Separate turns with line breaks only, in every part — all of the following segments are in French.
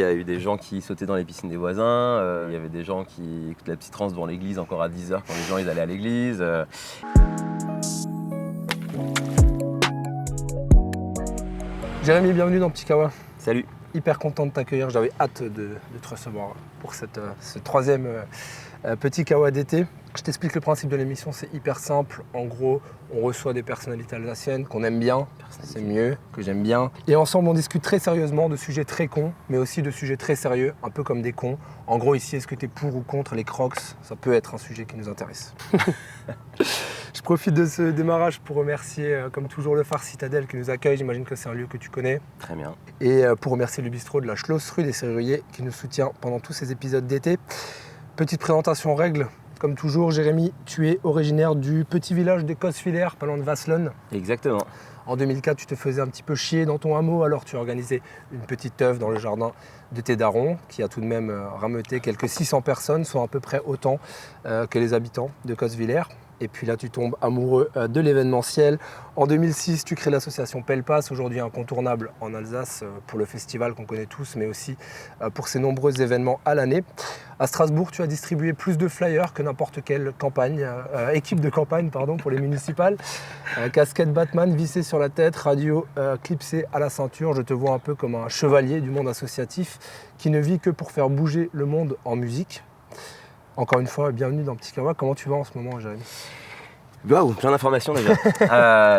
Il y a eu des gens qui sautaient dans les piscines des voisins, il y avait des gens qui écoutaient la petite trance devant l'église encore à 10h quand les gens ils allaient à l'église.
Jérémy, bienvenue dans Petit Kawa.
Salut.
Hyper content de t'accueillir, j'avais hâte de te recevoir pour ce troisième Petit Kawa d'été. Je t'explique le principe de l'émission, c'est hyper simple. En gros, on reçoit des personnalités alsaciennes qu'on aime bien, c'est mieux, que j'aime bien. Et ensemble, on discute très sérieusement de sujets très cons, mais aussi de sujets très sérieux, un peu comme des cons. En gros, ici, est-ce que tu es pour ou contre les Crocs? Ça peut être un sujet qui nous intéresse. Je profite de ce démarrage pour remercier, comme toujours, le Phare Citadelle qui nous accueille. J'imagine que c'est un lieu que tu connais.
Très bien.
Et pour remercier le bistrot de la Schloss rue des Serruriers qui nous soutient pendant tous ces épisodes d'été. Petite présentation en règle. Comme toujours, Jérémy, tu es originaire du petit village de Coswiller, pas loin de Wasselonne.
Exactement.
En 2004, tu te faisais un petit peu chier dans ton hameau, alors tu as organisé une petite œuvre dans le jardin de tes darons, qui a tout de même rameuté quelques 600 personnes, soit à peu près autant que les habitants de Coswiller. Et puis là, tu tombes amoureux de l'événementiel. En 2006, tu crées l'association Pelpas, aujourd'hui incontournable en Alsace pour le festival qu'on connaît tous, mais aussi pour ses nombreux événements à l'année. À Strasbourg, tu as distribué plus de flyers que n'importe quelle équipe de campagne pour les municipales. Casquette Batman vissée sur la tête, radio clipsée à la ceinture. Je te vois un peu comme un chevalier du monde associatif qui ne vit que pour faire bouger le monde en musique. Encore une fois, bienvenue dans Petit Kawa. Comment tu vas en ce moment, Jérémy?
Waouh, plein d'informations déjà.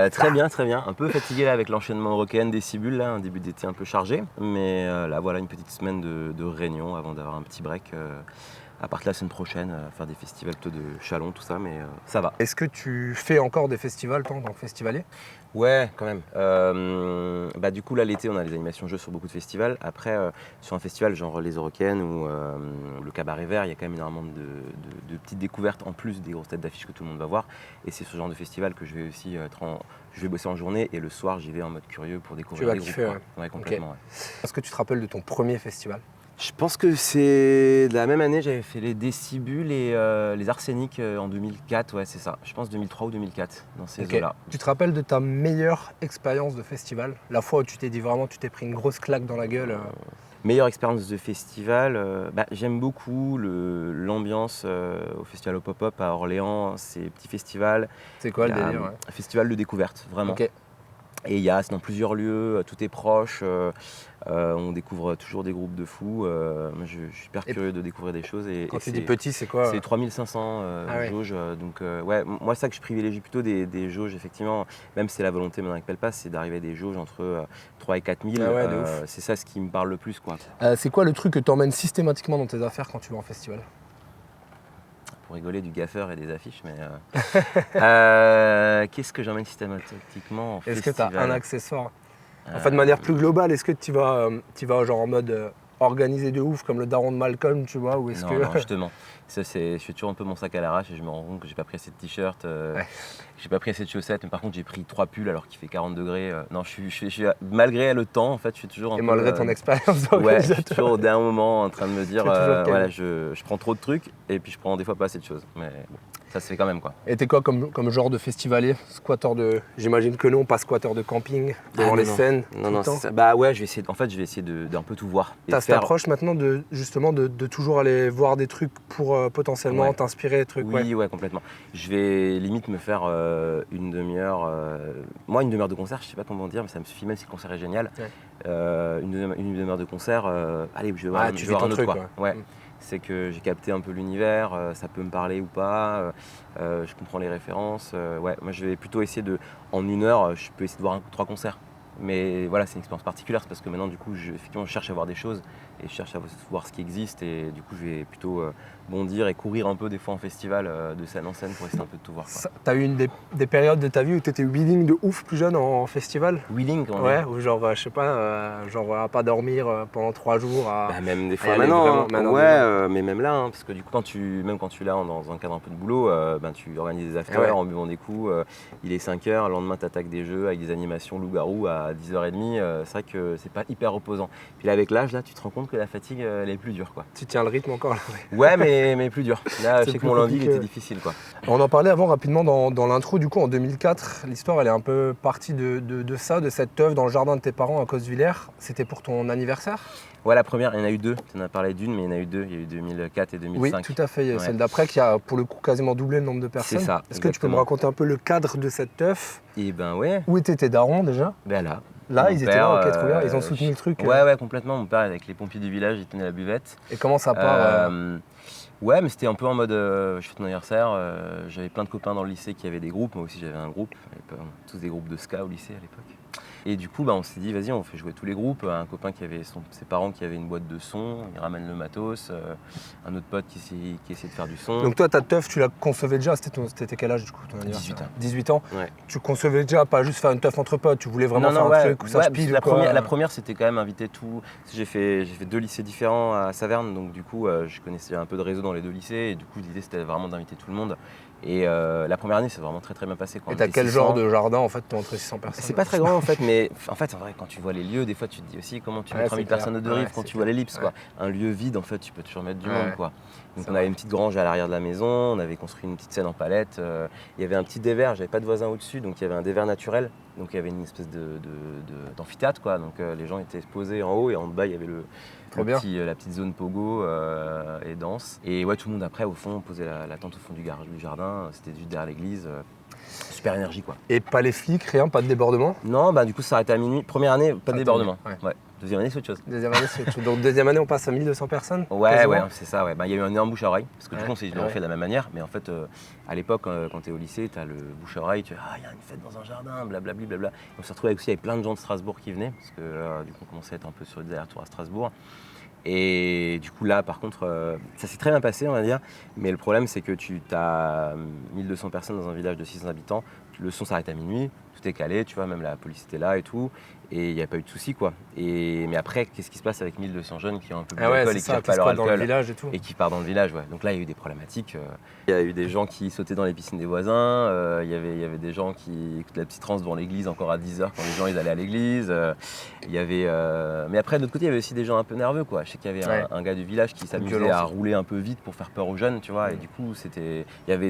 Très bien, très bien. Un peu fatigué là avec l'enchaînement Rock'n des Cibules, là, un début d'été un peu chargé. Mais là, voilà une petite semaine de réunion avant d'avoir un petit break. À partir de la semaine prochaine, faire des festivals plutôt de Chalon, tout ça, mais ça va.
Est-ce que tu fais encore des festivals, toi, en tant que festivalier?
Ouais, quand même. Du coup, là, l'été, on a les animations jeux sur beaucoup de festivals. Après, sur un festival genre les Eurocaines ou le Cabaret Vert, il y a quand même énormément de petites découvertes en plus des grosses têtes d'affiche que tout le monde va voir. Et c'est ce genre de festival que je vais aussi je vais bosser en journée et le soir, j'y vais en mode curieux pour découvrir des groupes.
Tu vas
kiffer, ouais, complètement.
Okay.
Ouais.
Est-ce que tu te rappelles de ton premier festival?
Je pense que c'est la même année, j'avais fait les Décibules et les Arsenics en 2004, ouais c'est ça. Je pense 2003 ou 2004, dans ces eaux-là.
Tu te rappelles de ta meilleure expérience de festival? La fois où tu t'es dit vraiment, tu t'es pris une grosse claque dans la gueule
Meilleure expérience de festival, j'aime beaucoup l'ambiance au festival au Pop-Up à Orléans, ces petits festivals.
C'est quoi le délire?
Un festival de découverte, vraiment.
Okay.
Et c'est dans plusieurs lieux, tout est proche, on découvre toujours des groupes de fous. Moi, je suis hyper curieux de découvrir des choses.
Quand tu dis petit, c'est quoi?
C'est 3500 jauges. Donc, moi, ça que je privilégie plutôt des jauges, effectivement. Même si c'est la volonté maintenant avec Pelpas, c'est d'arriver à des jauges entre 3 et 4000. C'est ça ce qui me parle le plus, quoi.
C'est quoi le truc que tu emmènes systématiquement dans tes affaires quand tu vas en festival?
Pour rigoler, du gaffeur et des affiches, mais qu'est-ce que j'emmène systématiquement en festival?
Est-ce que tu as un accessoire? En fait, de manière plus globale, est-ce que tu vas genre en mode organisé de ouf comme le daron de Malcolm, tu vois, ou est-ce que...
Non, justement. Je fais toujours un peu mon sac à l'arrache et je me rends compte que j'ai pas pris assez de t-shirts, j'ai pas pris assez de chaussettes, mais par contre j'ai pris 3 pulls alors qu'il fait 40 degrés. Non, je suis malgré le temps, en fait, je suis toujours un peu...
Et malgré ton expérience
d'organisateur. Ouais, je
d'organisateur.
suis toujours au dernier moment en train de me dire, voilà, je prends trop de trucs et puis je prends des fois pas assez de choses. Mais bon, ça se fait quand même, quoi.
Et t'es quoi comme genre de festivalier? Squatteur de... J'imagine que non, pas squatteur de camping, devant les scènes.
Non, c'est ça. Bah ouais, je vais essayer d'un peu tout voir.
T'as cette approche maintenant de toujours aller voir des trucs pour potentiellement t'inspirer des trucs.
Oui, ouais, complètement. Je vais limite me faire une demi-heure. Moi, une demi-heure de concert, je sais pas comment dire, mais ça me suffit même si le concert est génial. Ouais. Une demi-heure de concert, allez, je vais voir,
tu fais ton truc, quoi.
Ouais. C'est que j'ai capté un peu l'univers, ça peut me parler ou pas, je comprends les références. Ouais, moi je vais plutôt essayer en une heure, je peux essayer de voir 3 concerts. Mais voilà, c'est une expérience particulière, parce que maintenant du coup, effectivement, je cherche à voir des choses et je cherche à voir ce qui existe, et du coup, je vais plutôt bondir et courir un peu des fois en festival, de scène en scène, pour essayer un peu de tout voir, quoi.
T'as eu des périodes de ta vie où t'étais wheeling de ouf plus jeune en festival?
Wheeling, quand
même. Ouais, ou genre, je sais pas, à pas dormir pendant 3 jours.
Même des fois maintenant, mais même là, parce que du coup, même quand tu es là dans un cadre un peu de boulot, tu organises des afters en buvant des coups, il est 5h, le lendemain t'attaques des jeux avec des animations loup-garou à à 10h30, c'est vrai que c'est pas hyper reposant. Puis là, avec l'âge, là, tu te rends compte que la fatigue, elle est plus dure, quoi.
Tu tiens le rythme encore là.
Ouais, mais plus dur. Là, je sais que mon lundi, il
compliqué.
était difficile, quoi.
On en parlait avant rapidement dans l'intro. Du coup, en 2004, l'histoire, elle est un peu partie de ça, de cette teuf dans le jardin de tes parents à Cosvillers. C'était pour ton anniversaire?
Ouais, la première, il y en a eu deux. Tu en as parlé d'une, mais il y en a eu deux. Il y a eu 2004 et 2005.
Oui, tout à fait. Il y a
Ouais.
celle d'après qui a pour le coup quasiment doublé le nombre de personnes.
C'est ça,
Est-ce que tu peux me
exactement.
raconter un peu le cadre de cette teuf?
Et ben ouais,
Où étaient tes darons déjà?
ben là.
Là,
Mon
ils étaient
père,
là, ok, trop bien. Ils ont soutenu le truc.
Ouais, complètement. Mon père, avec les pompiers du village, il tenait la buvette.
Et comment ça part
Ouais, mais c'était un peu en mode je fais ton anniversaire. J'avais plein de copains dans le lycée qui avaient des groupes. Moi aussi, j'avais un groupe. On avait tous des groupes de ska au lycée à l'époque. Et du coup, on s'est dit, vas-y, on fait jouer tous les groupes. Un copain qui avait ses parents qui avaient une boîte de son, il ramène le matos. Un autre pote qui essayait de faire du son.
Donc toi, ta teuf, tu la concevais déjà, c'était quel âge du coup ton anniversaire?
18 ans.
18 ans.
Ouais.
Tu concevais déjà pas juste faire une teuf entre potes, tu voulais vraiment
Non,
faire
non,
un
ouais,
truc où ça
ouais,
se
parce que
pile
la
ou quoi.
la première, c'était quand même inviter tout. J'ai fait deux lycées différents à Saverne, donc du coup, je connaissais un peu de réseau dans les deux lycées, et du coup, l'idée, c'était vraiment d'inviter tout le monde. Et la première année, c'est vraiment très très bien passé. Quoi.
Et
On
t'as
était
quel
600.
genre de jardin en fait, entre 600 personnes?
C'est pas très grand en fait, mais en vrai, quand tu vois les lieux, des fois, tu te dis aussi comment tu mets
Ouais,
3000
c'est clair.
personnes au deux
Ouais,
rives quand
c'est
tu vois
clair.
l'ellipse. Quoi. Un lieu vide, en fait, tu peux toujours mettre du monde. Quoi. Donc
C'est
on avait
vrai.
une petpetite grange à l'arrière de la maison, on avait construit une petite scène en palette. Il y avait un petit dévers, j'avais pas de voisin au-dessus, donc il y avait un dévers naturel. Donc il y avait une espèce d'amphithéâtre, quoi. Donc les gens étaient posés en haut et en bas il y avait
Trop bien.
la petite zone pogo et danse. Et ouais, tout le monde après au fond posait la tente au fond du jardin. C'était juste derrière l'église. Super énergie, quoi.
Et pas les flics, rien, pas de débordement?
Non, du coup ça s'arrêtait à minuit. Première année, pas de débordement.
Ouais.
Deuxième année, c'est autre chose.
Deuxième année, c'est autre chose. Donc deuxième année, on passe à 1200 personnes?
Ouais,
quasiment
c'est ça. Ouais. Il y a eu un énorme bouche à oreille. Parce que du
Ouais.
coup, on s'est fait de la même manière. Mais en fait, à l'époque, quand tu es au lycée, tu as le bouche à oreille. Tu fais, il y a une fête dans un jardin, blablabla. Blabla. Et on s'est retrouvé avec plein de gens de Strasbourg qui venaient. Parce que du coup, on commençait à être un peu sur des allers-retours à Strasbourg. Et du coup, là, par contre, ça s'est très bien passé, on va dire. Mais le problème, c'est que tu as 1200 personnes dans un village de 600 habitants. Le son s'arrête à minuit. Tout est calé, tu vois, même la police était là et tout. Et il n'y a pas eu de soucis, quoi. Mais après, qu'est-ce qui se passe avec 1200 jeunes qui ont un peu bu d'alcool et qui n'ont pas leur
dans le
alcool
village et tout.
et qui partent dans le village, ouais. Donc là, il y a eu des problématiques. Il y a eu des gens qui sautaient dans les piscines des voisins. Il y avait des gens qui écoutaient la petite transe devant l'église encore à 10h quand les gens ils allaient à l'église. Il y avait, mais après, de l'autre côté, il y avait aussi des gens un peu nerveux, quoi. Je sais qu'il y avait un gars du village qui s'amusait
violence.
à rouler un peu vite pour faire peur aux jeunes, tu vois. Et du coup, il y avait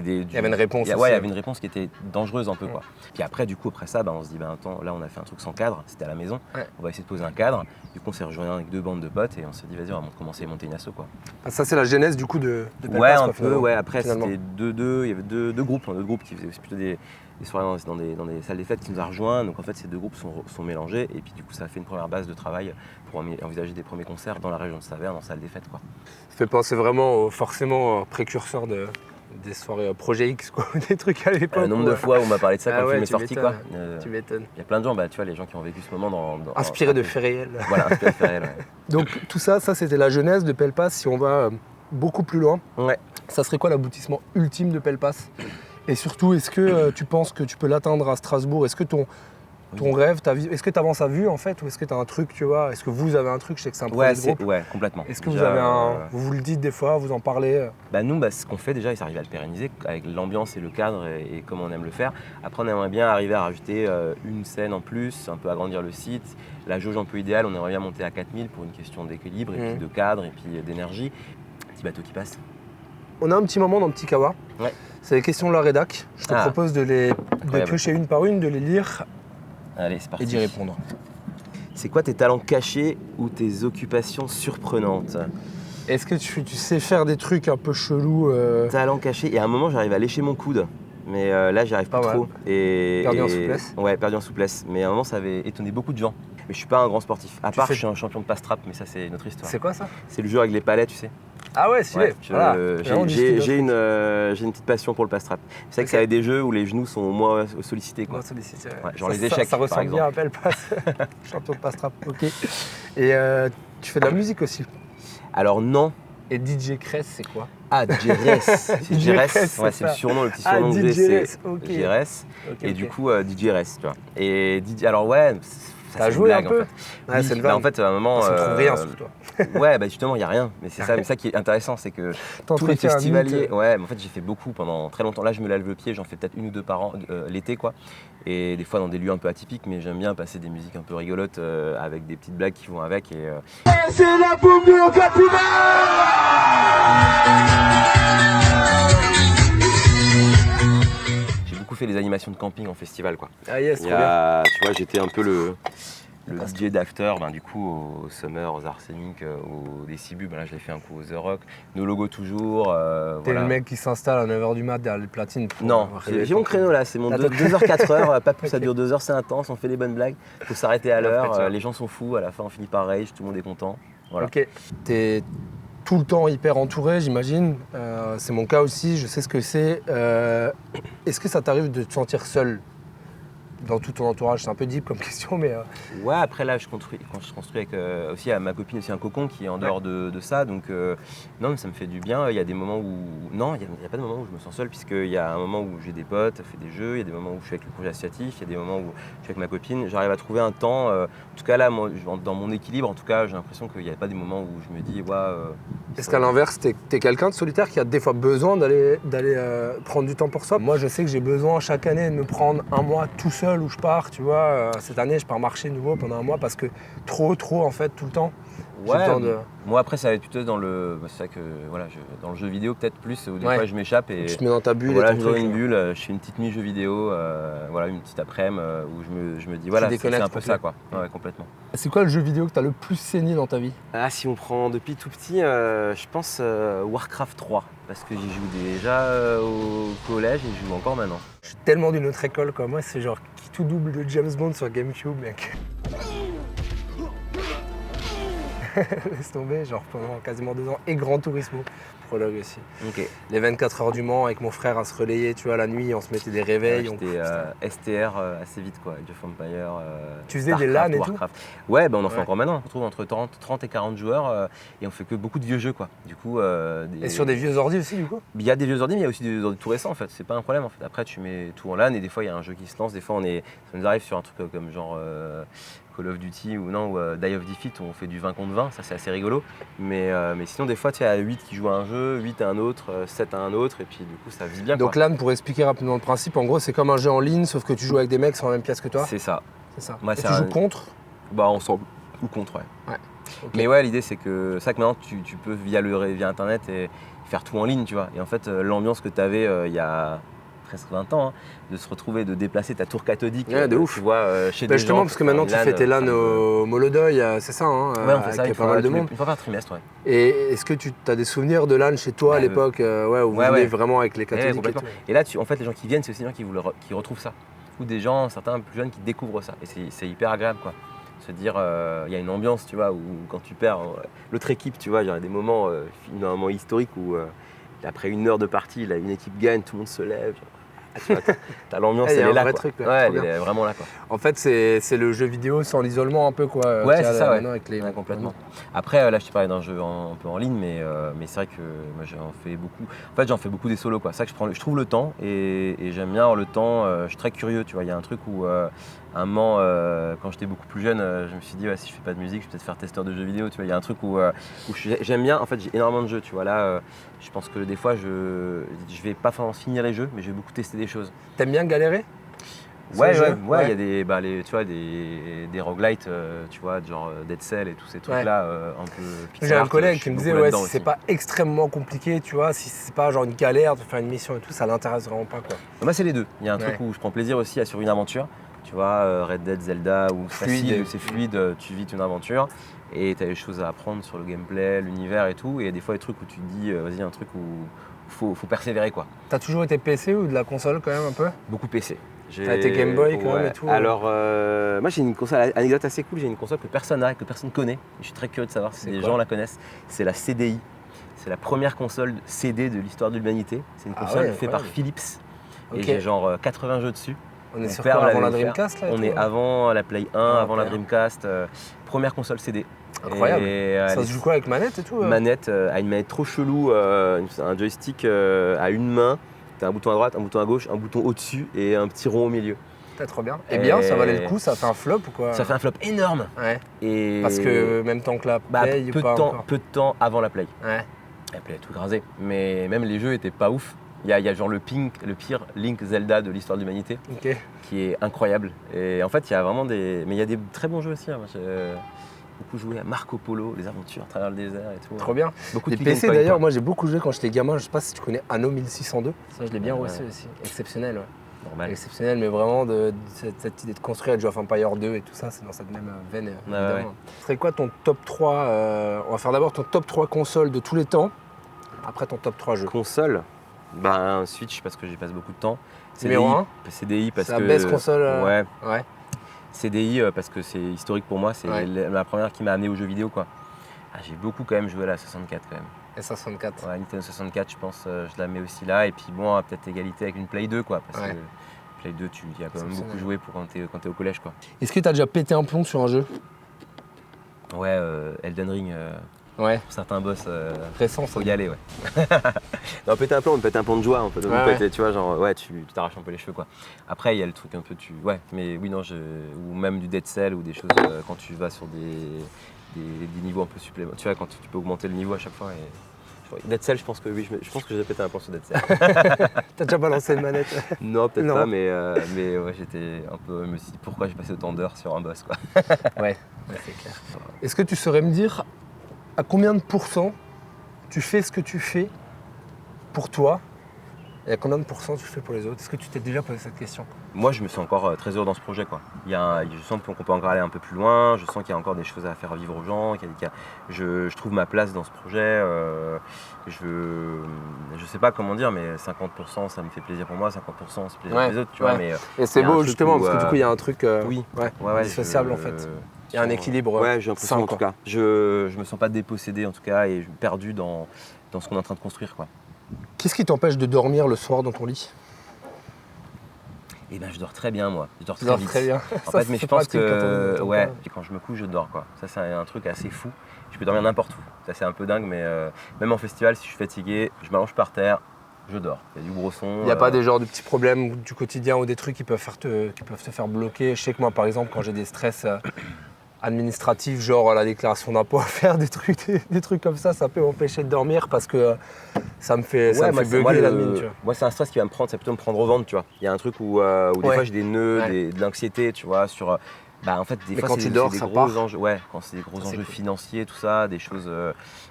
une réponse
Ouais,
aussi.
il y avait une réponse qui était dangereuse un peu, quoi. Puis après, du coup, après ça, on se dit, attends, là, on a fait un truc sans cadre. C'était à la maison.
Ouais.
On va essayer de poser un cadre. Du coup, on s'est rejoint avec deux bandes de potes et on s'est dit, vas-y, on va commencer à monter une asso, quoi.
Ça, c'est la genèse du coup de
Ouais,
Pelpas,
un
quoi,
peu,
finalement,
ouais. Après,
finalement.
c'était il y avait deux groupes, deux groupes qui faisaient aussi plutôt des soirées dans des salles des fêtes qui nous a rejoints. Donc en fait, ces deux groupes sont mélangés et puis du coup, ça a fait une première base de travail pour envisager des premiers concerts dans la région de Saverne, en salle des fêtes, quoi.
Ça fait penser vraiment forcément précurseur des soirées Projet X, quoi, des trucs à l'époque.
Le nombre de fois où on m'a parlé de ça
Ah
quand
ouais,
le film est
tu
sorti, quoi.
m'étonnes. Tu m'étonnes.
Il y a plein de gens, tu vois, les gens qui ont vécu ce moment
Inspiré de faits réels.
Voilà, inspiré de faits réels, ouais.
Donc tout ça c'était la genèse de Pelpas. Si on va beaucoup plus loin,
Ouais.
ça serait quoi l'aboutissement ultime de Pelpas? Et surtout, est-ce que tu penses que tu peux l'atteindre à Strasbourg? Est-ce que ton rêve, est-ce que tu avances à vue en fait? Ou est-ce que tu as un truc, tu vois? Est-ce que vous avez un truc? Je sais que c'est un projet de groupe.
Ouais, complètement.
Est-ce que
Déjà,
vous avez vous le dites des fois, vous en parlez?
Nous, ce qu'on fait déjà, c'est arriver à le pérenniser avec l'ambiance et le cadre et comment on aime le faire. Après, on aimerait bien arriver à rajouter une scène en plus, un peu agrandir le site. La jauge un peu idéale, on aimerait bien monter à 4000 pour une question d'équilibre et puis de cadre et puis d'énergie. Petit bateau qui passe.
On a un petit moment dans Petit Kawa.
Ouais.
C'est les questions de la rédac. Je te propose de piocher une par une, de les lire
Allez, c'est parti.
et d'y répondre.
C'est quoi tes talents cachés ou tes occupations surprenantes?
Est-ce que tu sais faire des trucs un peu chelous
Talents cachés. Et à un moment, j'arrive à lécher mon coude. Mais là, j'y arrive pas
Pas
trop.
Perdu en souplesse.
Ouais, perdu en souplesse. Mais à un moment, ça avait étonné beaucoup de gens. Mais je suis pas un grand sportif. À part,
fais-
je suis un champion de passe-trap, mais ça, c'est une autre histoire.
C'est quoi ça?
C'est le jeu avec les palets, tu sais.
Ah ouais, stylé.
Ouais,
Voilà.
j'ai une petite passion pour le pass-trap. C'est vrai que
Ok.
ça a des jeux où les genoux sont moins sollicités, quoi.
Moi, sollicité, ouais.
Ouais, genre
Ça-
les échecs,
Ça
par
ressemble bien à Pelpas. Champion de passe-trap. Ok. Et tu fais de la musique aussi.
Alors non.
Et DJ Cress, c'est quoi?
Ah, DJ Ress.
DJ
DJ Ress,
Ress,
ouais,
c'est
c'est le
ça.
surnom, le petit
Ah,
surnom que j'ai,
DJ
c'est
Ress, ok.
DJ Ress.
Ok,
Et
ok.
du coup, DJ Ress, tu vois. Et DJ, alors ouais,
T'as
c'est une
joué
blague,
un peu?
en fait.
Ouais,
Oui,
c'est une
bah,
vanne.
en fait, à un moment.
Parce qu'on trouve rien sur toi.
Ouais, bah justement, il n'y a rien. Mais c'est ça qui est intéressant, c'est que tous les
T'entretiens un
festivaliers.
mythe.
Ouais, mais en fait, j'ai fait beaucoup pendant très longtemps. Là, je me lève le pied, j'en fais peut-être 1 ou 2 par an l'été, quoi. Et des fois dans des lieux un peu atypiques, mais j'aime bien passer des musiques un peu rigolotes avec des petites blagues qui vont avec. Et
C'est la boum de Fatima.
j'ai beaucoup fait les animations de camping en festival, quoi.
Ah yes,
Il
trop
y
bien.
a, tu vois, j'étais un peu le DJ d'after, du coup au Summer, aux Arsenic, au Décibus, là je l'ai fait un coup aux The Rock, nos logos toujours.
T'es
Voilà.
le mec qui s'installe à 9h du mat derrière les platines. pour
Non,
réveiller
j'ai mon
ton-
créneau là, c'est mon 2h, 4h, pas plus, ça dure 2 heures, c'est intense, on fait des bonnes blagues, faut s'arrêter à l'heure,
Après,
les gens sont fous, à la fin on finit par rage, tout le monde est content. Voilà.
Ok. T'es tout le temps hyper entouré, j'imagine. C'est mon cas aussi, je sais ce que c'est. Est-ce que ça t'arrive de te sentir seul dans tout ton entourage? C'est un peu deep comme question, mais
Ouais, après là, quand je construis avec aussi à ma copine aussi un cocon qui est en dehors de ça, donc non, mais ça me fait du bien. Il y a des moments où non, il y a pas de moment où je me sens seul, puisqu'il y a un moment où j'ai des potes, on fait des jeux, il y a des moments où je suis avec le projet associatif, il y a des moments où je suis avec ma copine. J'arrive à trouver un temps. En tout cas là, moi, dans mon équilibre, en tout cas, j'ai l'impression qu'il n'y a pas des moments où je me dis
est-ce qu'à l'inverse, t'es quelqu'un de solitaire qui a des fois besoin d'aller prendre du temps pour soi? Moi, je sais que j'ai besoin chaque année de me prendre un mois tout seul où je pars, tu vois. Cette année, je pars marcher nouveau pendant un mois parce que trop en fait, tout le temps. J'ai besoin de...
Moi après ça va être plutôt dans le, c'est ça que voilà, dans le jeu vidéo peut-être plus où des
Ouais.
fois je m'échappe et
Tu te mets dans ta bulle
voilà,
et
je
ton
me dans
truc.
une bulle, je fais une petite nuit jeu vidéo, voilà, une petite après-midi où je me dis voilà, c'est
déconnectes
un peu
complet.
ça quoi. Ouais, complètement.
C'est quoi le jeu vidéo que t'as le plus saigné dans ta vie?
Ah, si on prend depuis tout petit, je pense Warcraft 3 parce que j'y joue déjà au collège et j'y joue encore maintenant.
Je suis tellement d'une autre école quoi. Moi, c'est genre qui tout double de James Bond sur GameCube, mec. Laisse tomber, genre pendant quasiment 2 ans. Et Gran Turismo, prologue aussi.
Ok.
Les 24 heures du Mans avec mon frère à se relayer, tu vois, la nuit, on se mettait des réveils.
J'étais STR assez vite quoi, Age of Empires.
Tu faisais des LAN et tout?
Warcraft. Ouais, ben on en fait
Ouais.
encore maintenant. On retrouve entre 30 et 40 joueurs et on fait que beaucoup de vieux jeux quoi. Du coup,
Et sur des vieux ordi aussi, du coup?
il y a des vieux ordi, mais il y a aussi des ordi tout récents en fait. C'est pas un problème en fait. Après, tu mets tout en LAN et des fois il y a un jeu qui se lance. Des fois, ça nous arrive sur un truc comme genre Call of Duty ou Die of Defeat où on fait du 20 contre 20. Ça, c'est assez rigolo. Mais sinon, des fois, tu as 8 qui jouent à un jeu, 8 à un autre, 7 à un autre, et puis du coup, ça vit bien.
Donc
quoi.
LAN, pour expliquer rapidement le principe, en gros, c'est comme un jeu en ligne, sauf que tu joues avec des mecs sur la même pièce que toi.
C'est ça.
C'est ça.
Moi,
Et
c'est
tu joues
un-
contre?
Bah, ensemble ou contre, ouais.
Ouais. Ok.
Mais ouais, l'idée, c'est que maintenant, tu peux via Internet et faire tout en ligne, tu vois. Et en fait, l'ambiance que tu avais il y a presque 20 ans, de se retrouver, de déplacer ta tour cathodique,
Ouais, de ouf.
tu vois, chez
Bah
des
justement,
gens
parce
qui
que
font
maintenant
un
tu fais tes LAN au Molodeuil, c'est ça, hein,
Ouais, on fait ça
avec
une
pas mal de monde.
une fois par trimestre, ouais.
Et est-ce que tu as des souvenirs de LAN chez toi à
Ouais,
l'époque, où vous
ouais,
venez
ouais.
vraiment avec les
Ouais,
catholiques et
complètement.
tout?
Et là, en fait, les gens qui viennent, c'est aussi des gens qui retrouvent ça. Ou des gens, certains plus jeunes, qui découvrent ça. Et c'est hyper agréable, quoi. Se dire, il y a une ambiance, tu vois, où quand tu perds l'autre équipe, tu vois, il y a des moments, finalement historiques où, après 1 heure de partie, là, une équipe gagne, tout le monde se lève. Tu vois, t'as l'ambiance,
Il y a
elle est
un
là,
vrai
quoi.
truc, là,
Ouais,
trop
elle
bien.
est vraiment là, quoi.
En fait, c'est le jeu vidéo sans l'isolement un peu, quoi.
Ouais,
qu'il y a
c'est ça, ouais.
maintenant avec les...
Ouais, complètement. Après, là, je te parlais d'un jeu un peu en ligne, mais c'est vrai que moi, j'en fais beaucoup. En fait, j'en fais beaucoup des solos, quoi. C'est ça que je trouve le temps et j'aime bien avoir le temps. Je suis très curieux, tu vois. Il y a un truc où, un moment, quand j'étais beaucoup plus jeune, je me suis dit, ouais, si je fais pas de musique, je vais peut-être faire testeur de jeux vidéo, tu vois. Il y a un truc où j'aime bien. En fait, j'ai énormément de jeux, tu vois. Là, je pense que des fois, je vais pas forcément finir les jeux, mais je vais beaucoup tester des choses.
T'aimes bien galérer?
Ouais,
ce jeu?
il y a des roguelites, tu vois, genre Dead Cell et tous ces trucs-là, un peu pixel
J'ai un
art,
collègue
je
qui me
suis
disait,
beaucoup
ouais,
là-dedans
si c'est
aussi.
pas extrêmement compliqué, tu vois, si c'est pas genre une galère de faire une mission et tout, ça l'intéresse vraiment pas, quoi.
Moi, c'est les deux. Il y a un
Ouais.
truc où je prends plaisir aussi à suivre une aventure. Tu vois, Red Dead, Zelda, ou
Fluide.
facile, c'est fluide, tu vis une aventure et tu as des choses à apprendre sur le gameplay, l'univers et tout. Et il y a des fois des trucs où tu te dis, vas-y, un truc où faut persévérer, quoi.
T'as toujours été PC ou de la console quand même un peu?
Beaucoup PC.
T'as été Game Boy quand même et tout,
Alors, moi j'ai une console, anecdote assez cool, j'ai une console que personne n'a, que personne connaît. Je suis très curieux de savoir si
C'est
les
quoi?
gens la connaissent. C'est la CDI. C'est la première console CD de l'histoire de l'humanité. C'est une
Ah
console
ouais,
faite par
incroyable.
Philips.
Ok.
Et j'ai genre 80 jeux dessus.
On est
Mon
sur
père
quoi, avant la
l'avait offert.
Dreamcast là et
On
tout,
est
hein?
avant la Play 1,
Ah,
avant la
ok.
Dreamcast. Première console CD.
Incroyable.
Et,
Ça se joue quoi avec manette et tout?
Manette, à une manette trop chelou, un joystick à une main. T'as un bouton à droite, un bouton à gauche, un bouton au-dessus et un petit rond au milieu.
Ouais, trop bien. Et bien, ça valait le coup, ça a fait un flop ou quoi?
Ça fait un flop énorme.
Ouais.
Et
Parce que même temps que la play,
peu
pas
de temps,
encore.
peu de temps avant la play.
Ouais.
La play a tout grasé. Mais même les jeux étaient pas ouf. Il y a genre le pire Link Zelda de l'histoire de l'humanité
Ok.
qui est incroyable. Et en fait, il y a vraiment des. Mais il y a des très bons jeux aussi. Hein. Moi, j'ai beaucoup joué à Marco Polo, les aventures à travers le désert et tout.
Trop bien.
Beaucoup
Les
de
PC
pick and
d'ailleurs,
point.
moi j'ai beaucoup joué quand j'étais gamin. Je sais pas si tu connais Anno 1602. Ça, je l'ai bien
Ouais.
reçu aussi. Exceptionnel, ouais.
Normal.
Exceptionnel, mais vraiment de cette idée de construire Age of Empire 2 et tout ça, c'est dans cette même veine. Évidemment.
ouais.
Ce serait quoi ton top 3 On va faire d'abord ton top 3 consoles de tous les temps. Après ton top 3 jeux.
Console, ben Switch parce que j'y passe beaucoup de temps.
Numéro 1.
CDI parce
C'est la
que.
best console.
Ouais.
Ouais.
CDI parce que c'est historique pour moi, c'est
Ouais.
la première qui m'a amené aux jeux vidéo quoi. Ah, j'ai beaucoup quand même joué à la 64 quand même.
Et 64.
Ouais, Nintendo 64 je pense je la mets aussi là et puis bon peut-être égalité avec une Play 2 quoi parce
Ouais.
que Play 2 tu y as quand même
Exceptionnel.
beaucoup joué pour quand t'es au collège quoi.
Est-ce que tu as déjà pété un plomb sur un jeu?
Ouais Elden Ring
Ouais.
pour certains boss
Récent, ça.
faut y aller ouais. Non péter un plomb, on peut péter un plomb de joie, on peut
Ouais.
péter, tu vois genre ouais tu t'arraches un peu les cheveux quoi. Après il y a le truc un peu ouais mais oui non ou même du Dead Cell ou des choses quand tu vas sur des niveaux un peu supplémentaires, tu vois quand tu peux augmenter le niveau à chaque fois et Dead Cell je pense que oui je pense que j'ai pété un plomb sur Dead Cell.
T'as déjà balancé une manette?
Non peut-être
Non.
pas mais ouais j'étais un peu je me suis dit pourquoi j'ai passé autant d'heures sur un boss quoi.
Ouais, c'est clair. Est-ce que tu saurais me dire à combien de pourcents tu fais ce que tu fais pour toi et à combien de pourcents tu fais pour les autres? Est-ce que tu t'es déjà posé cette question?
Moi, je me sens encore très heureux dans ce projet. Quoi. Je sens qu'on peut encore aller un peu plus loin. Je sens qu'il y a encore des choses à faire vivre aux gens. Je trouve ma place dans ce projet. Je sais pas comment dire, mais 50% ça me fait plaisir pour moi, 50% c'est plaisir
Ouais,
pour les autres. Tu
ouais.
vois, mais,
Et c'est
il y a un
beau
truc
justement
où,
parce que du coup il y a un truc
oui,
indissociable en fait. Il y a un équilibre
Ouais, j'ai l'impression
sain,
en tout
quoi.
cas. Je me sens pas dépossédé en tout cas et perdu dans ce qu'on est en train de construire. Quoi.
Qu'est-ce qui t'empêche de dormir le soir dans ton lit?
Et ben je dors très bien moi. Je dors
Tu
très
dors
vite.
très bien.
En
Ça,
fait, mais
c'est
je pense
pratique quand on
que
entend
ouais,
pas.
puis quand je me couche, je dors quoi. Ça c'est un truc assez fou. Je peux dormir n'importe où. Ça c'est un peu dingue, mais même en festival, si je suis fatigué, je m'allonge par terre, je dors. Il y a du gros son.
Il n'y a pas des genres de petits problèmes du quotidien ou des trucs qui peuvent te faire bloquer. Je sais que moi, par exemple, quand j'ai des stress administratifs, genre la déclaration d'impôt à faire, des trucs comme ça peut m'empêcher de dormir parce que ça me fait bugger l'admin, tu vois.
Moi, c'est un stress qui va me prendre, c'est plutôt me prendre au ventre, tu vois. Il y a un truc où des
Ouais.
fois j'ai des nœuds,
Ouais.
de l'anxiété, tu vois, sur. En fait, des
Mais
fois,
quand
c'est
tu dors,
des
ça
gros
part.
enjeux. Ouais, quand c'est des gros
Ça, c'est
enjeux
cool.
financiers, tout ça, des choses,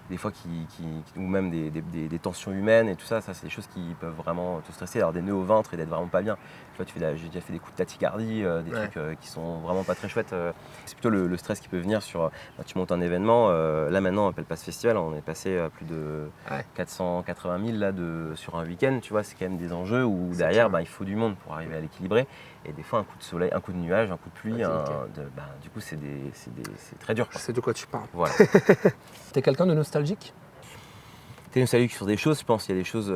des fois ou même des tensions humaines et tout ça, c'est des choses qui peuvent vraiment te stresser, avoir des nœuds au ventre et d'être vraiment pas bien. Tu vois, j'ai déjà fait des coups de tachycardie, des
Ouais.
trucs qui sont vraiment pas très chouettes. C'est plutôt le stress qui peut venir sur. Tu montes un événement, là maintenant, à Pellepasse Festival, on est passé à plus de
Ouais.
480 000 là, sur un week-end, tu vois, c'est quand même des enjeux où
C'est
derrière,
clair.
il faut du monde pour arriver à l'équilibrer. Et des fois, un coup de soleil, un coup de nuage, un coup de pluie,
Ok.
du coup, c'est très dur.
Je
Quoi.
sais de quoi tu parles.
Voilà.
T'es quelqu'un de nostalgique?
T'es nostalgique sur des choses, je pense. Il y a des choses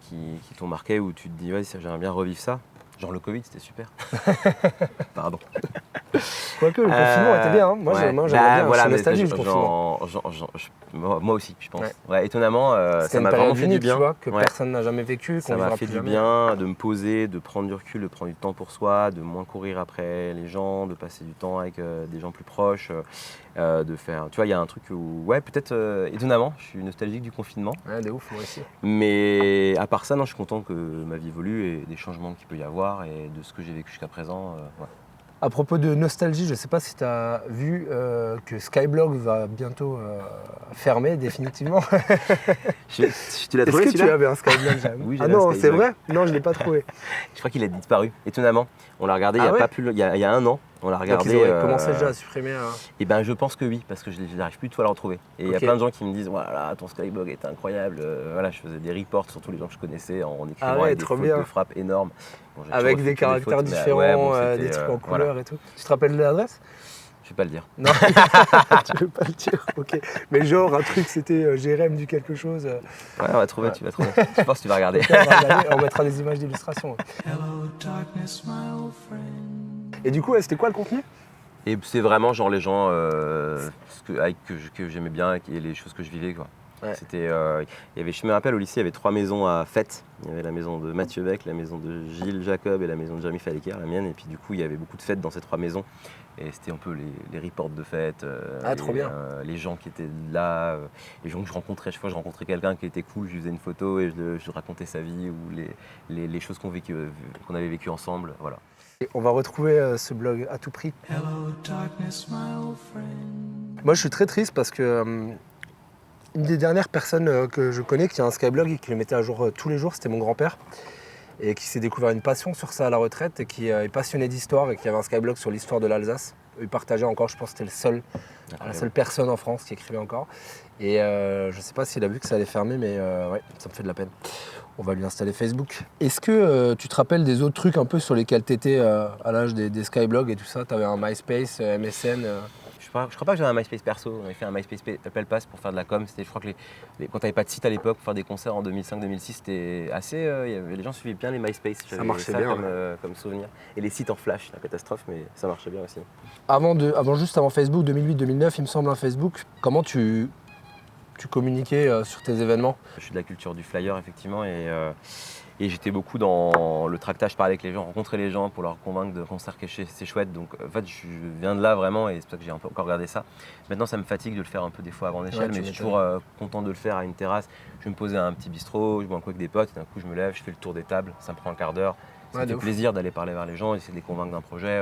qui t'ont marqué où tu te dis, ouais, j'aimerais bien revivre ça. Genre le Covid, c'était super. Pardon.
Quoique, le confinement était bien. Hein. Moi,
ouais.
j'aimais bien.
Voilà,
je suis
mais
nostalgique du confinement.
moi aussi, je pense.
Ouais.
Ouais, étonnamment,
C'était
ça
une
m'a
période
vraiment fait du
unique,
bien.
tu vois, que
Ouais.
personne n'a jamais vécu,
Ça
qu'on
m'a
vivra
fait
plus
du
jamais.
bien de me poser, de prendre du recul, de prendre du temps pour soi, de moins courir après les gens, de passer du temps avec des gens plus proches, de faire. Tu vois, il y a un truc où, ouais, peut-être étonnamment, je suis nostalgique du confinement.
Ouais, de ouf, moi aussi.
Mais à part ça, non, je suis content que ma vie évolue et des changements qu'il peut y avoir et de ce que j'ai vécu jusqu'à présent. Ouais.
À propos de nostalgie, je ne sais pas si tu as vu que Skyblog va bientôt fermer définitivement.
Tu l'as
Est-ce
trouvé
que tu
celui-là
avais un Skyblog jamais?
Oui,
Ah
j'avais un
non, c'est
Skyblog.
vrai? Non, je ne l'ai pas trouvé.
Je crois qu'il a disparu, étonnamment. On l'a regardé
Ah ouais?
il y a un an. On l'a
Donc
regardé.
ils auraient commencé déjà à supprimer.
Et ben je pense que oui, parce que je n'arrive plus du tout à le retrouver. Et il y a
Ok.
plein de gens qui me disent voilà, ton Skyblog était incroyable. Voilà, je faisais des reports sur tous les gens que je connaissais en écrivant
Ah ouais,
avec des
trop
fautes
bien.
de frappe énormes. Bon, j'ai
Avec
toujours
des
fait que
caractères
fautes, mais,
différents,
ouais, bon,
des
c'était,
trucs en
voilà.
couleur et tout. Tu te rappelles de l'adresse?
Je vais pas le dire.
Non, tu veux pas le dire, ok. Mais genre un truc, c'était Jérém du quelque chose.
Ouais, on va trouver,
Ouais.
tu vas trouver. Je pense que tu vas regarder.
On va regarder, on mettra des images d'illustration. Et du coup, c'était quoi le contenu?
Et c'est vraiment genre les gens que j'aimais bien et les choses que je vivais quoi.
Ouais.
Je me rappelle au lycée, il y avait 3 maisons à fête. Il y avait la maison de Mathieu Beck, la maison de Gilles Jacob et la maison de Jérémy Fallecker, la mienne. Et puis du coup, il y avait beaucoup de fêtes dans ces 3 maisons. Et c'était un peu les reports de fête,
trop bien.
Les gens qui étaient là, les gens que je rencontrais. Chaque fois que je rencontrais quelqu'un qui était cool, je lui faisais une photo et je racontais sa vie ou les choses qu'on avait vécues ensemble. Voilà.
Et on va retrouver ce blog à tout prix. Moi, je suis très triste parce que une des dernières personnes que je connais qui a un Skyblog et qui le mettait à jour tous les jours, c'était mon grand-père. Et qui s'est découvert une passion sur ça à la retraite et qui est passionné d'histoire et qui avait un Skyblog sur l'histoire de l'Alsace. Il partageait encore, je pense que c'était la seule personne en France qui écrivait encore. Et je ne sais pas s'il a vu que ça allait fermer, mais ouais, ça me fait de la peine. On va lui installer Facebook. Est-ce que tu te rappelles des autres trucs un peu sur lesquels tu étais à l'âge des Skyblogs et tout ça? Tu avais un MySpace, MSN
Je crois pas que j'avais un MySpace perso. On avait fait un MySpace Pellepass pour faire de la com. Je crois que quand t'avais pas de site à l'époque pour faire des concerts en 2005-2006, c'était assez. Les gens suivaient bien les MySpace.
Ça marchait bien
comme souvenir. Et les sites en flash, la catastrophe, mais ça marchait bien aussi.
Juste avant Facebook, 2008-2009, il me semble, un Facebook. Comment tu communiquais sur tes événements?
Je suis de la culture du flyer, effectivement, et j'étais beaucoup dans le tractage, parler avec les gens, rencontrer les gens pour leur convaincre de concert caché, c'est chouette. Donc en fait, je viens de là vraiment et c'est pour ça que j'ai encore regardé ça. Maintenant, ça me fatigue de le faire un peu des fois à grande échelle, mais je suis toujours content de le faire à une terrasse. Je vais me poser à un petit bistrot, je bois un coup avec des potes, et d'un coup, je me lève, je fais le tour des tables, ça me prend un quart d'heure. Ça me fait plaisir d'aller parler vers les gens, essayer de les convaincre d'un projet.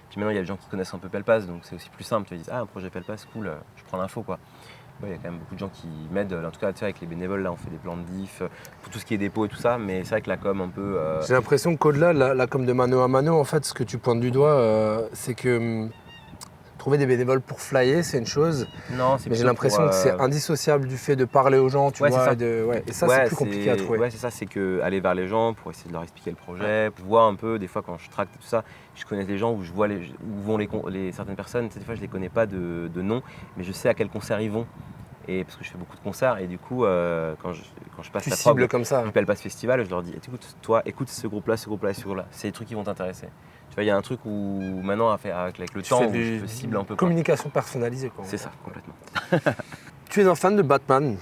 Puis maintenant, il y a des gens qui connaissent un peu Pellepass, donc c'est aussi plus simple. Tu te dis, un projet Pellepass, cool, je prends l'info, quoi. Il y a quand même beaucoup de gens qui m'aident, en tout cas avec les bénévoles, là on fait des plans de diff, pour tout ce qui est dépôt et tout ça, mais c'est vrai que la com un peu...
J'ai l'impression qu'au-delà, la com de mano à mano, en fait, ce que tu pointes du doigt, c'est que trouver des bénévoles pour flyer, c'est une chose,
non,
mais j'ai l'impression que c'est indissociable du fait de parler aux gens, tu vois, et ça c'est plus compliqué à trouver.
Ouais, c'est ça, c'est aller vers les gens pour essayer de leur expliquer le projet, pour voir un peu, des fois quand je tracte tout ça, je connais les gens où je vois où vont certaines personnes, des fois je les connais pas de nom, mais je sais à quel concert ils vont. Et parce que je fais beaucoup de concerts et du coup quand je passe la prog
comme ça.
du Pellepass Festival, je leur dis écoute ce groupe-là, ce groupe-là, c'est des trucs qui vont t'intéresser. Tu vois, il y a un truc où maintenant avec le temps où je cible un peu.
Communication personnalisée, quoi.
C'est ça, complètement.
Tu es un fan de Batman?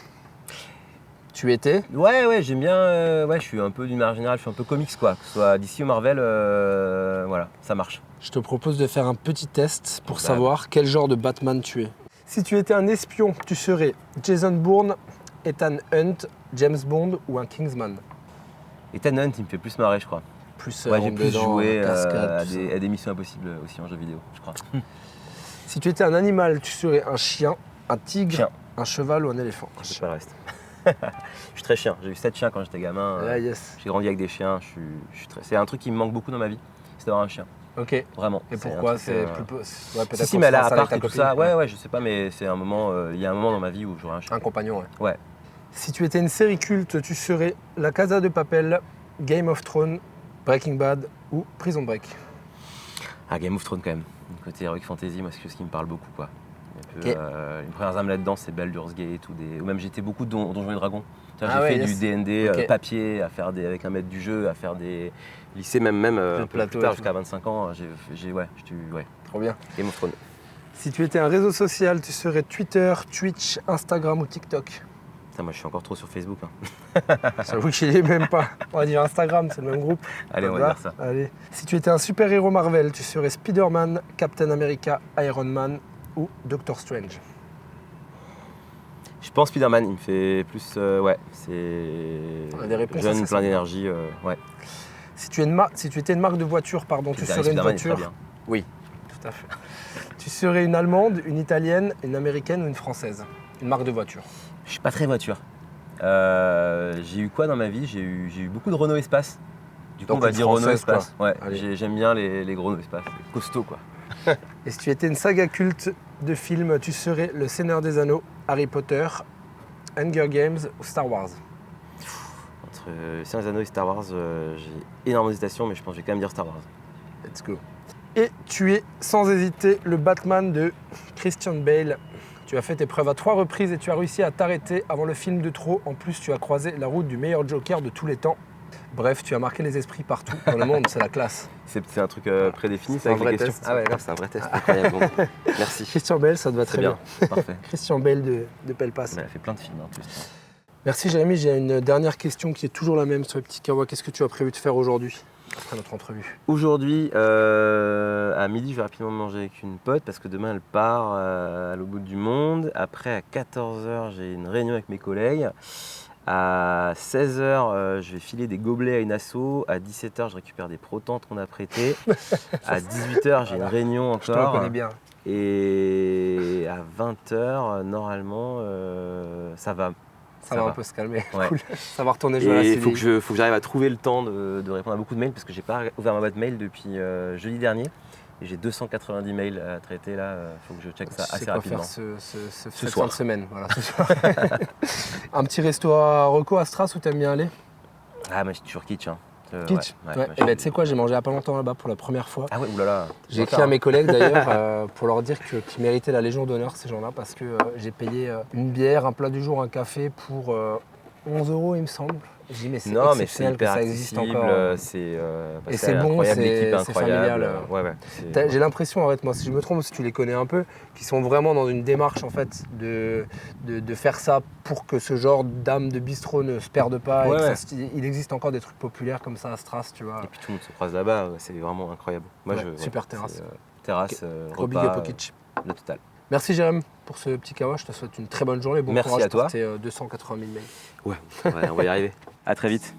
Tu étais?
Ouais, j'aime bien. Je suis un peu d'une manière générale, je suis un peu comics, quoi. Que ce soit DC ou Marvel, voilà, ça marche.
Je te propose de faire un petit test pour savoir quel genre de Batman tu es. Si tu étais un espion, tu serais Jason Bourne, Ethan Hunt, James Bond ou un Kingsman?
Ethan Hunt, il me fait plus marrer, je crois. J'ai plus joué à des missions impossibles aussi en jeu vidéo, je crois.
Si tu étais un animal, tu serais un chien, un tigre, un cheval ou un éléphant?
Je sais pas le reste. Je suis très chien. J'ai eu 7 chiens quand j'étais gamin. J'ai grandi avec des chiens. C'est un truc qui me manque beaucoup dans ma vie, c'est d'avoir un chien.
Ok.
Vraiment.
Et pourquoi c'est plus peut-être
Si, mais là, à part tout ça, ouais, je sais pas, mais c'est un moment. Il y a un moment dans ma vie où j'aurai un chien.
Un compagnon,
ouais.
Si tu étais une série culte, tu serais La Casa de Papel, Game of Thrones, Breaking Bad ou Prison Break?
Game of Thrones quand même. Le côté heroic fantasy, moi, c'est ce qui me parle beaucoup, quoi. Les premières âmes là-dedans, c'est Baldur's Gate ou même j'étais beaucoup de Donjons et Dragons. J'ai fait du D&D papier, avec un maître du jeu, à faire des lycées, même un peu plus tard, jusqu'à 25 ans.
Trop bien.
Game of Thrones.
Si tu étais un réseau social, tu serais Twitter, Twitch, Instagram ou TikTok?
Moi, je suis encore trop sur Facebook.
J'avoue que je n'y ai même pas. On va dire Instagram, c'est le même groupe.
Allez, on va dire ça.
Allez. Si tu étais un super-héros Marvel, tu serais Spider-Man, Captain America, Iron Man ou Doctor Strange?
Je pense Spider-Man, il me fait plus... c'est
des réponses
jeune, plein d'énergie.
Si tu étais une marque de voiture, tu serais une voiture? Oui, tout à fait. Tu serais une Allemande, une Italienne, une Américaine ou une Française? Une marque de voiture.
Je suis pas très voiture. J'ai eu quoi dans ma vie? J'ai eu beaucoup de Renault Espace. Du coup, on va dire Renault Espace. Ouais, j'aime bien les gros Renault Espace. Costauds, quoi.
Et si tu étais une saga culte de films, tu serais Le Seigneur des Anneaux, Harry Potter, Hunger Games ou Star Wars?
Entre Le Seigneur des Anneaux et Star Wars, j'ai énormément d'hésitation, mais je pense que je vais quand même dire Star Wars.
Let's go. Et tu es sans hésiter le Batman de Christian Bale. Tu as fait tes preuves à 3 reprises et tu as réussi à t'arrêter avant le film de trop. En plus, tu as croisé la route du meilleur Joker de tous les temps. Bref, tu as marqué les esprits partout dans le monde, c'est la classe.
C'est un truc prédéfini,
C'est
ça,
un
avec
vrai
les questions.
test.
Ah ouais, c'est un vrai test, incroyable. Bon, merci.
Christian Bale, ça te va
C'est
très bien.
Parfait.
Christian Bale de Pelpas.
Elle a fait plein de films en plus.
Merci Jérémy, j'ai une dernière question qui est toujours la même sur les petits kawas. Qu'est-ce que tu as prévu de faire aujourd'hui après notre entrevue?
Aujourd'hui, à midi, je vais rapidement manger avec une pote parce que demain, elle part à l'autre bout du monde. Après, à 14h, j'ai une réunion avec mes collègues. À 16h, je vais filer des gobelets à une asso. À 17h, je récupère des protantes qu'on a prêtées. À 18h, j'ai une réunion
Je te
encore.
reconnais bien.
Et à 20h, normalement, ça va.
Ça va un peu se calmer.
Ouais.
Cool. Ça va retourner jouer à la
Et il
CDI.
faut que j'arrive à trouver le temps de répondre à beaucoup de mails parce que j'ai pas ouvert ma boîte mail depuis jeudi dernier. Et j'ai 290 mails à traiter là, il faut que je check ça
Tu sais
assez
quoi
rapidement.
faire cette fin
soir.
de semaine. Voilà, ce soir. Un petit resto à Reco à Stras où t'aimes bien aller?
Ah, mais je suis toujours kitsch. Hein.
Kitsch.
Ouais,
Ouais.
moi,
Et ben tu sais quoi, j'ai mangé il y a pas longtemps là-bas pour la première fois.
Ah ouais, oulala.
J'ai écrit à mes collègues d'ailleurs pour leur dire qu'ils méritaient la Légion d'honneur ces gens-là parce que j'ai payé une bière, un plat du jour, un café pour 11 € il me semble. J'ai dit mais c'est
Non, mais c'est
exceptionnel que
hyper
ça existe
accessible,
encore.
c'est
Et c'est bon,
incroyable,
c'est-
l'équipe
c'est
incroyable.
familial.
Ouais, c'est-
J'ai l'impression, arrête moi si je me trompe, si tu les connais un peu, qu'ils sont vraiment dans une démarche en fait de faire ça pour que ce genre d'âme de bistrot ne se perde pas.
Ouais,
et que
ouais.
il existe encore des trucs populaires comme ça à Stras, tu vois.
Et puis tout le monde se croise là-bas, c'est vraiment incroyable. Moi,
Ouais, super terrasse.
c'est, terrasse,
Gros big
repas,
up au kitsch.
le total.
Merci Jérém pour ce petit kawa, je te souhaite une très bonne journée, bon
Merci
courage
à toi.
pour tes 280 000 mails.
Ouais, on va y arriver. À très vite.